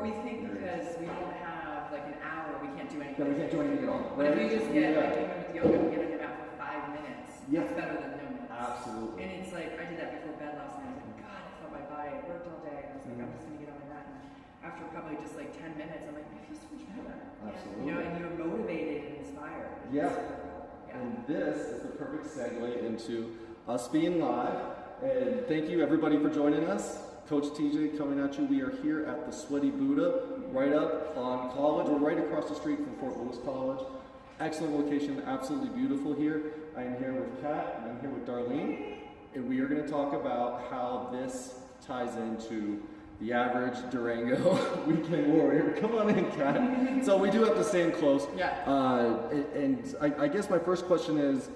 we think because we don't have like an hour, we can't do anything. Yeah, we can't do anything at all. But if you just get like even with yoga, we get on your mat for 5 minutes. Yeah. It's better than no minutes. Absolutely. And it's like I did that before bed last night. I was like, God, I felt my body. I worked all day. I was like, I'm just gonna get on my mat. And after probably just like 10 minutes, I'm like, I feel so much better. Absolutely. You know, and you're motivated and inspired. Yeah. And this is the perfect segue into us being live. And thank you everybody for joining us. Coach TJ coming at you. We are here at the Sweaty Buddha, right up on College. We're right across the street from Fort Lewis College. Excellent location, absolutely beautiful here. I am here with Kat, and I'm here with Darlene. And we are going to talk about how this ties into the average Durango weekend warrior. Come on in, Kat. So we do have to stand close. Yeah. And I guess my first question is,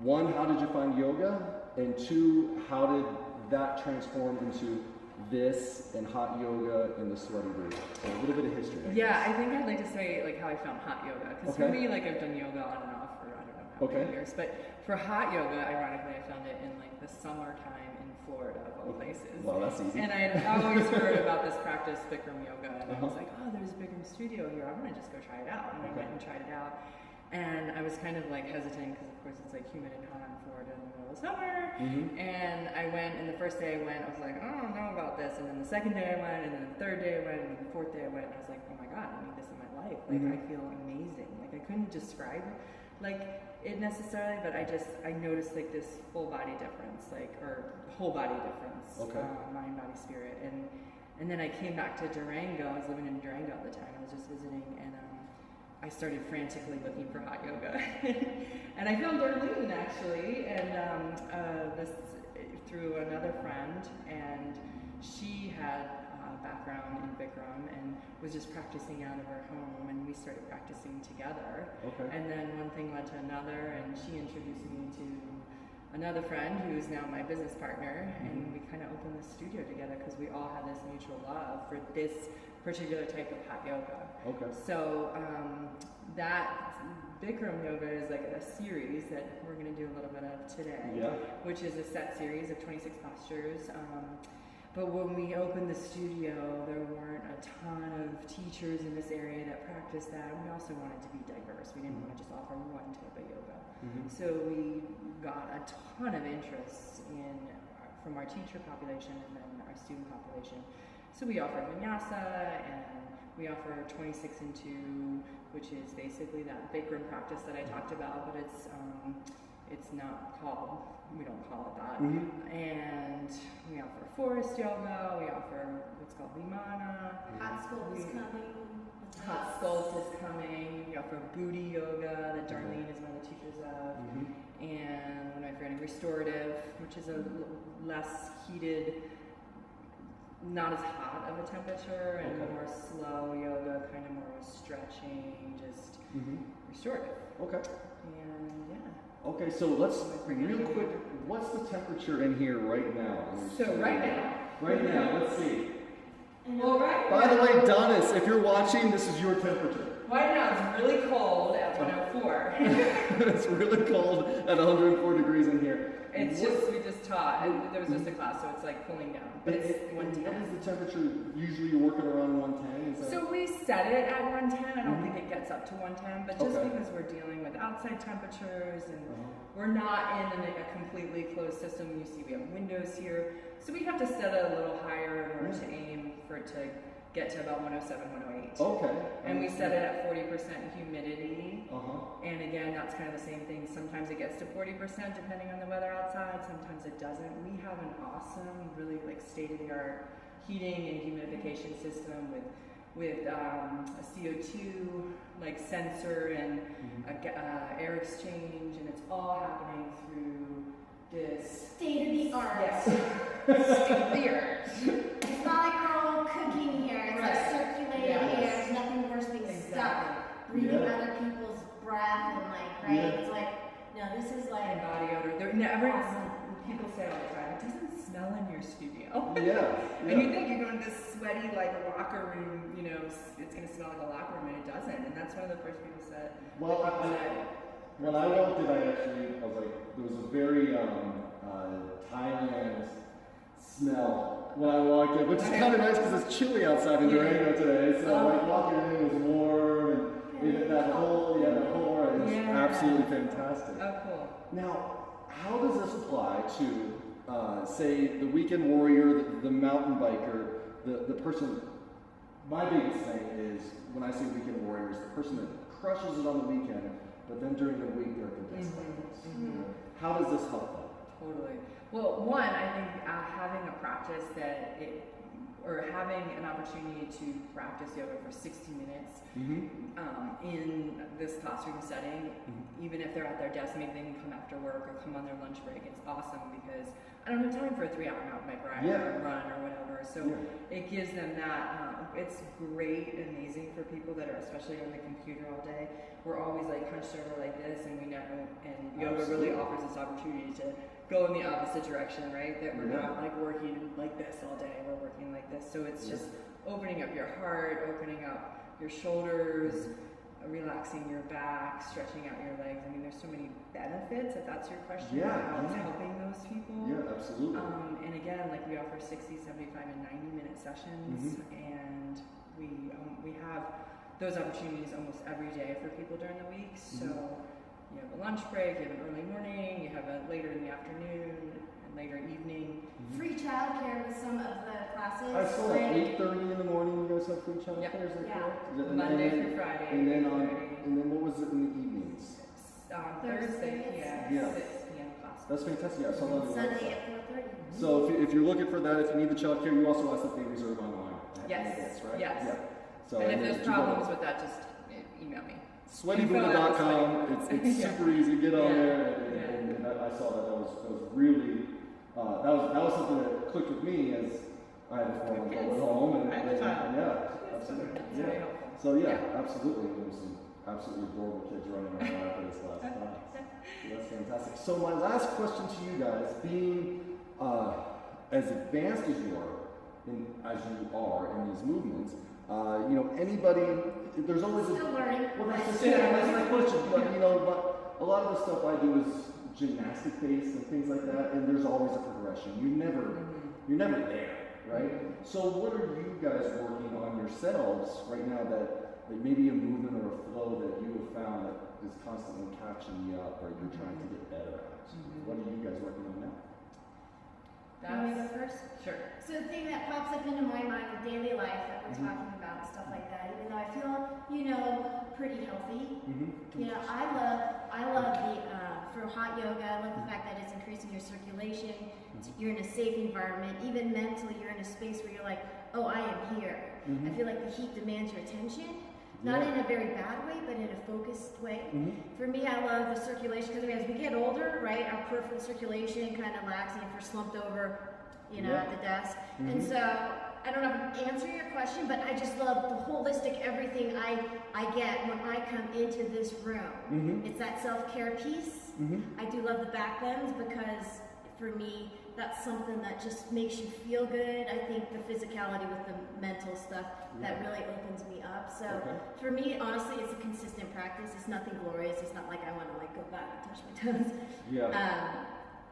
one, how did you find yoga? And two, how did that transform into this and hot yoga and the Sweaty Buddha? So a little bit of history. Yeah, I think I'd like to say like how I found hot yoga. Because for me, like I've done yoga on and off for I don't know how many years. But for hot yoga, ironically, I found it in like the summertime in Florida of all places. Well, that's easy. And I had always heard about this practice, Bikram yoga, and I was like, oh, there's a Bikram studio here. I'm gonna just go try it out. And I went and tried it out. And I was kind of like hesitant because of course it's like humid and hot in Florida in the middle of summer. And I went, and the first day I went, I was like, I don't know about this. And then the second day I went, and then the third day I went, and then the fourth day I went, and I was like, oh my God, I need this in my life. Like I feel amazing. Like I couldn't describe like it necessarily, but I noticed like this full body difference, like, or whole body difference, mind, body, spirit. And then I came back to Durango. I was living in Durango at the time. I was just visiting, and I started frantically looking for hot yoga. And I found Darlene actually, and this through another friend, and she had a background in Bikram and was just practicing out of her home, and we started practicing together. And then one thing led to another, and she introduced me to another friend who is now my business partner, and we kind of opened this studio together because we all had this mutual love for this particular type of hot yoga. So that Bikram yoga is like a series that we're going to do a little bit of today, which is a set series of 26 postures. But when we opened the studio, there weren't a ton of teachers in this area that practiced that. We also wanted to be diverse. We didn't want to just offer one type of yoga. So we got a ton of interest from our teacher population and then our student population. So we offer vinyasa, and we offer 26 and 2, which is basically that Bikram practice that I talked about, but it's not called, we don't call it that. And we offer forest yoga, we offer what's called Vimana. Hot sculpt is coming. Hot sculpt is coming. We offer booty yoga that Darlene is one of the teachers of. And what am I forgetting? Restorative, which is a less heated, not as hot of a temperature, and more slow yoga, kind of more stretching, just restorative. And yeah. Okay, so let's real quick. What's the temperature in here right now? So right now, let's see. Well, By the way, Donis, if you're watching, this is your temperature. Right now it's really cold at 104. It's really cold at 104 degrees in here. It's just, we just taught, and there was just a class, so it's like cooling down. But it's 110. What is the temperature? Usually you're working around 110? So we set it at 110. I don't think it gets up to 110, but just because we're dealing with outside temperatures and we're not in a completely closed system. You see we have windows here. So we have to set it a little higher in order to aim for it to get to about 107, 108. And we set it at 40% humidity. And again, that's kind of the same thing. Sometimes it gets to 40% depending on the weather outside. Sometimes it doesn't. We have an awesome, really like state-of-the-art heating and humidification system with a CO2 like sensor and air exchange, and it's all happening through this state-of-the-art. Yes. State-of-the-art. It's not like we're all cooking here. It's like circulating air. There's nothing worse than being stuck breathing other people's breath and it's like, no, this is like and body odor. There never people say all the time, it doesn't smell in your studio. And you think you're going to this sweaty like locker room, you know, it's going to smell like a locker room, and it doesn't. And that's one of the first people said. Well, when I walked in, I was like, there was a very Thailand smell when I walked in, which is kind of nice because it's chilly outside in Durango today. So like walking in was warm and that whole aura is absolutely fantastic. Oh, cool. Now, how does this apply to, say, the weekend warrior, the mountain biker, the person? My biggest thing is when I say weekend warriors, the person that crushes it on the weekend, but then during the week they're at the best levels. How does this help them? Totally. Well, one, I think having a practice or having an opportunity to practice yoga for 60 minutes in this classroom setting, even if they're at their desk, maybe they can come after work or come on their lunch break. It's awesome because I don't have time for a 3-hour mountain bike ride or run or whatever. So it gives them that. It's great, amazing for people that are especially on the computer all day. We're always like hunched over like this, and we never. And yoga really offers this opportunity to go in the opposite direction, right? That we're not like working like this all day. We're working like this. So it's just opening up your heart, opening up your shoulders, relaxing your back, stretching out your legs. I mean, there's so many benefits, if that's your question, about helping those people. Yeah, absolutely. And again, like we offer 60, 75, and 90-minute sessions, and we have those opportunities almost every day for people during the week. So you have a lunch break, you have an early morning, you have a later in the afternoon, and later evening. Free childcare with some of the classes. I saw at 8:30 in the morning. You guys have free childcare. Is that correct? Monday through Friday. And then what was it in the evenings? Thursday, 6 p.m. class. That's fantastic. Yeah, I saw that. Sunday at 4:30. So if you're looking for that, if you need the childcare, you also ask that they reserve online. Yes. Right? Yes. Yeah. So and if there's problems with that, just email me. SweatyBuddha.com. It's super easy. Get on there, and I saw that. That was really that was something that clicked with me as I had a 4-month-old at home, and absolutely. Very helpful. So absolutely. There was some absolutely adorable kids running around after this last class. So that's fantastic. So my last question to you guys, being as advanced as you are in these movements, anybody, there's always still learning. Well, that's my question. But but a lot of the stuff I do is gymnastic based and things like that, and there's always a progression. You're never there, right? So what are you guys working on yourselves right now that maybe a movement or a flow that you have found that is constantly catching you up, or you're trying to get better at? What are you guys working on now? Can we go first? Sure. So the thing that pops up into my mind with daily life that we're talking about and stuff like that, even though I feel, pretty healthy, I love the, for hot yoga, I love the fact that it's increasing your circulation, you're in a safe environment, even mentally you're in a space where you're like, oh, I am here. I feel like the heat demands your attention. Not in a very bad way, but in a focused way. For me, I love the circulation because as we get older, right, our peripheral circulation kind of lacks if we're slumped over, at the desk. And so, I don't know if I answer your question, but I just love the holistic everything I get when I come into this room. It's that self-care piece. I do love the back bends because for me, that's something that just makes you feel good. I think the physicality with the mental stuff, that really opens me up. So for me, honestly, it's a consistent practice. It's nothing glorious. It's not like I want to go back and touch my toes.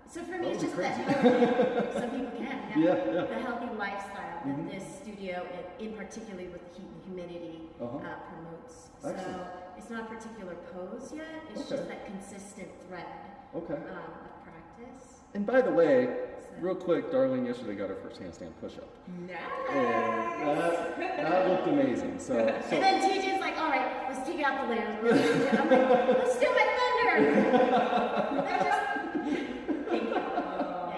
So for me, it's just that healthy, some people can, the healthy lifestyle that this studio, in particular with the heat and humidity, promotes. Excellent. So it's not a particular pose yet. It's just that consistent thread of practice. And by the way, real quick, Darlene yesterday got her first handstand push-up. Nice. And that looked amazing. So and then TJ's like, all right, let's take out the layers. I'm like, let's steal my thunder.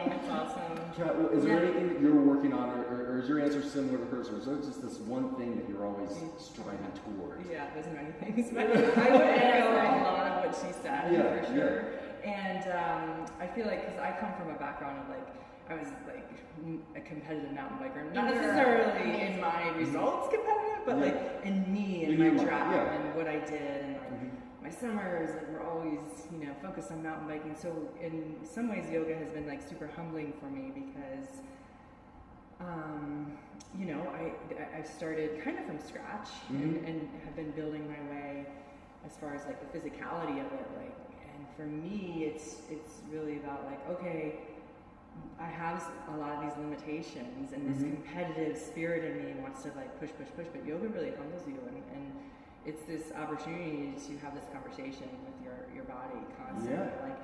That's awesome. Kat, is there anything that you're working on, or is your answer similar to hers, or is there just this one thing that you're always striving towards? Yeah, there's many things, but I would echo a lot of what she said, for sure. And I feel like, because I come from a background of I was a competitive mountain biker, not necessarily in my results competitive, but in me and my drive and what I did, and my summers were always, focused on mountain biking. So in some ways, yoga has been super humbling for me because, I started kind of from scratch and have been building my way as far as the physicality of it. And for me, it's really about okay, I have a lot of these limitations, and this competitive spirit in me wants to like push, but yoga really humbles you, and it's this opportunity to have this conversation with your body constantly. Yeah. Like,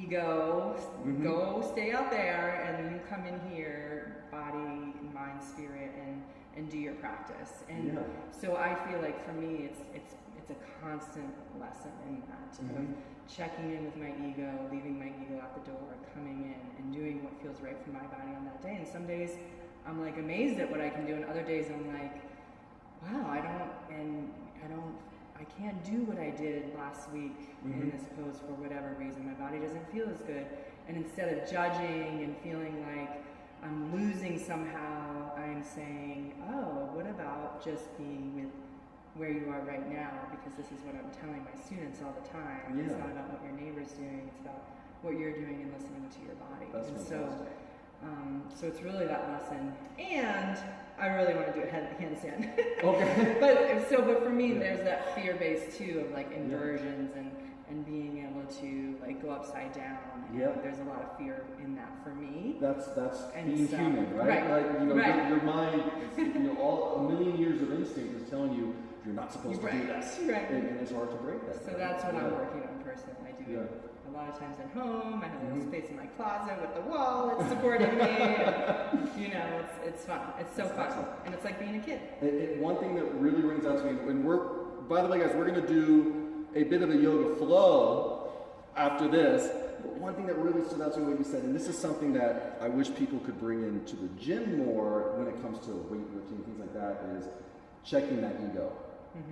ego, go stay out there, and you come in here, body, mind, spirit, and do your practice. And so I feel like for me, it's a constant lesson in that of checking in with my ego, leaving my ego at the door, coming in and doing what feels right for my body on that day. And some days I'm like amazed at what I can do, and other days I'm like, wow, I can't do what I did last week in this pose for whatever reason. My body doesn't feel as good. And instead of judging and feeling like I'm losing somehow, I'm saying, oh, what about just being with where you are right now? Because this is what I'm telling my students all the time. It's not about what your neighbor's doing, it's about what you're doing and listening to your body. That's fantastic. So it's really that lesson. And I really want to do a handstand. Okay. but for me, there's that fear base too of like inversions and being able to like go upside down. There's a lot of fear in that for me. That's being human, right? Like, you know, your mind, all a million years of instinct is telling you you're not supposed to do that. Right. And it's hard to break that. So that's what I'm working on personally. I do it a lot of times at home. I have a little space in my closet with the wall that's supporting me. And, it's fun. It's so fun. Excellent. And it's like being a kid. One thing that really rings out to me, by the way, guys, we're going to do a bit of a yoga flow after this. But one thing that really stood out to me what you said, and this is something that I wish people could bring into the gym more when it comes to weightlifting, things like that, is checking that ego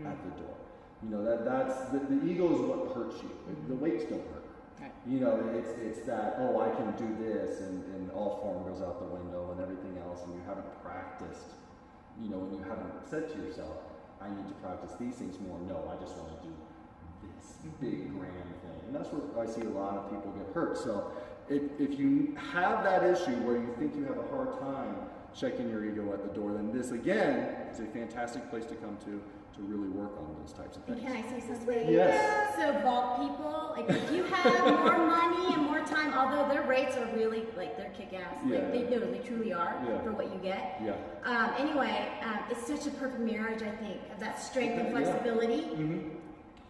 at the door. That's the ego is what hurts you. The weights don't hurt. Right. It's that, oh, I can do this, and all form goes out the window and everything else, and you haven't practiced, and you haven't said to yourself, I need to practice these things more. No, I just want to do this big grand thing. And that's where I see a lot of people get hurt. So if you have that issue where you think you have a hard time checking your ego at the door, then this again is a fantastic place to come to really work on those types of things. Can I say something? Yes. So vault people, like if you have more money and more time, although their rates are really like they're kick-ass, like they truly are for what you get. Yeah. Anyway, it's such a perfect marriage, I think, of that strength and flexibility.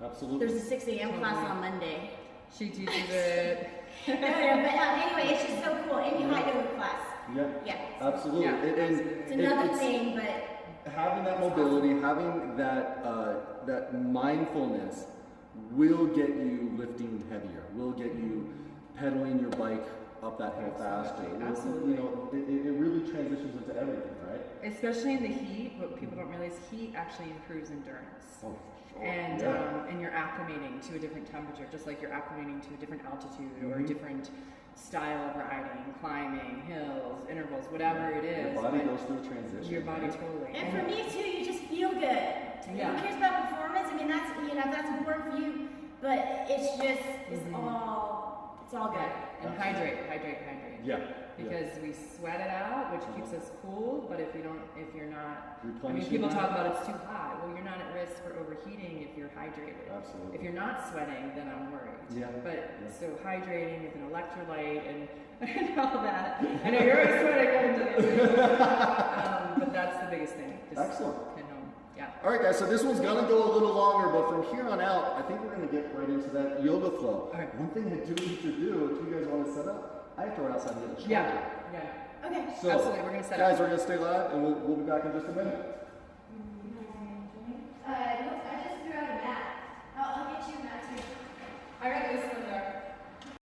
Absolutely. There's a 6 a.m. class on Monday. She teaches it. But anyway, it's just so cool. Any high yoga class. Yeah. Absolutely. Yeah. It's another thing, but having that mobility, having that mindfulness will get you lifting heavier, will get you pedaling your bike up that hill faster. Absolutely. It really transitions into everything, right? Especially in the heat, what people don't realize, heat actually improves endurance. Oh, sure. And you're acclimating to a different temperature, just like you're acclimating to a different altitude or a different style of riding, climbing, hills, intervals, whatever it is. Your body goes through a transition. Your body totally. And for me too, you just feel good. Yeah. Who cares about performance? I mean, that's important for you, but it's just it's all good. And hydrate. Yeah. Because we sweat it out, which keeps us cool. But if you're not, replenishing people that. talk about it's too hot. Well, you're not at risk for overheating if you're hydrated. Absolutely. If you're not sweating, then I'm worried. Yeah. So hydrating with an electrolyte and all that. I know you're always sweating. But that's the biggest thing. Excellent. Yeah. All right, guys, so this one's going to go a little longer, but from here on out, I think we're going to get right into that yoga flow. All right. One thing I do need to do, if you guys want to set up, I have to run outside and get a shower. Yeah. Okay. So, Absolutely, we're going to set guys, up. we're going to stay live, and we'll be back in just a minute.